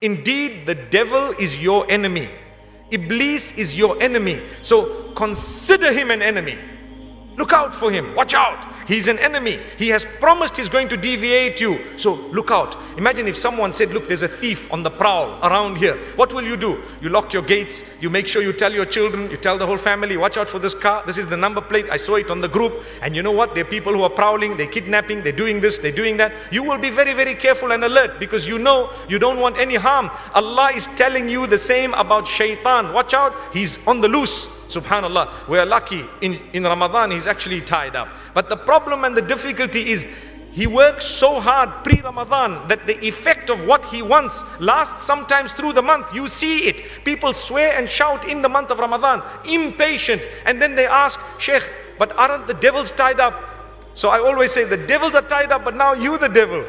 Indeed, the devil is your enemy. Iblis is your enemy. So consider him an enemy. Look out for him. Watch out. He's an enemy. He has promised he's going to deviate you. So look out. Imagine if someone said, look, there's a thief on the prowl around here. What will you do? You lock your gates. You make sure you tell your children, you tell the whole family, watch out for this car. This is the number plate. I saw it on the group. And you know what? There are people who are prowling, they're kidnapping, they're doing this, they're doing that. You will be very, very careful and alert because you know you don't want any harm. Allah is telling you the same about shaitan. Watch out. He's on the loose. Subhanallah, we are lucky in Ramadan he's actually tied up. But the problem and the difficulty is he works so hard pre-Ramadan that the effect of what he wants lasts sometimes through the month. You see it. People swear and shout in the month of Ramadan, impatient. And then they ask, Sheikh, but aren't the devils tied up? So I always say the devils are tied up, but now you the devil.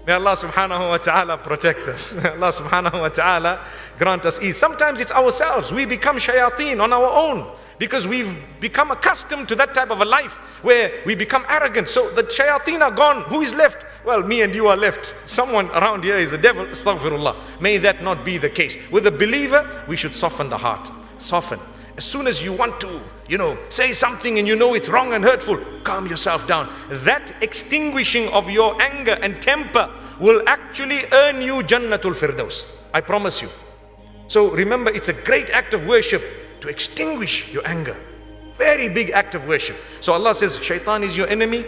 May Allah subhanahu wa ta'ala protect us. May Allah subhanahu wa ta'ala grant us ease. Sometimes it's ourselves. We become shayateen on our own because we've become accustomed to that type of a life where we become arrogant. So the shayateen are gone. Who is left? Well, me and you are left. Someone around here is a devil. Astaghfirullah. May that not be the case. With a believer, we should soften the heart. Soften. As soon as you want to, say something and you know it's wrong and hurtful, calm yourself down. That extinguishing of your anger and temper will actually earn you Jannatul Firdaus. I promise you. So remember, it's a great act of worship to extinguish your anger. Very big act of worship. So Allah says, shaitan is your enemy.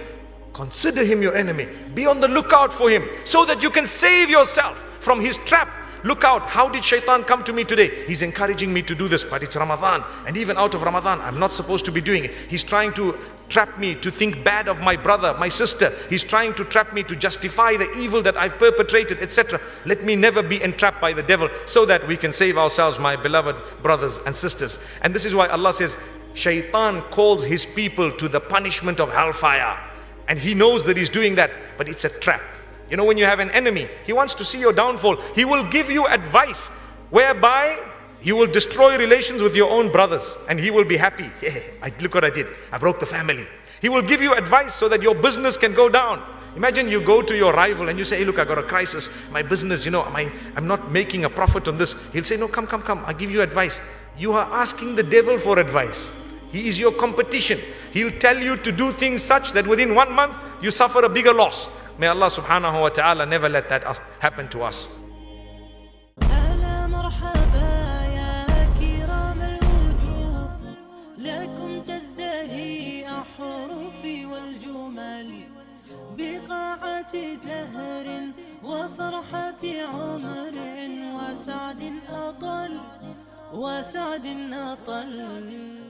Consider him your enemy. Be on the lookout for him so that you can save yourself from his trap. Look out, how did shaitan come to me today? He's encouraging me to do this, but it's Ramadan. And even out of Ramadan, I'm not supposed to be doing it. He's trying to trap me to think bad of my brother, my sister. He's trying to trap me to justify the evil that I've perpetrated, etc. Let me never be entrapped by the devil so that we can save ourselves, my beloved brothers and sisters. And this is why Allah says, shaitan calls his people to the punishment of hellfire. And he knows that he's doing that, but it's a trap. When you have an enemy, he wants to see your downfall. He will give you advice whereby you will destroy relations with your own brothers and he will be happy. Yeah, look what I did. I broke the family. He will give you advice so that your business can go down. Imagine you go to your rival and you say, hey, look, I got a crisis. My business, I'm not making a profit on this. He'll say, no, come. I'll give you advice. You are asking the devil for advice. He is your competition. He'll tell you to do things such that within 1 month, you suffer a bigger loss. May Allah subhanahu wa ta'ala never let that happen to us. وسعد أطل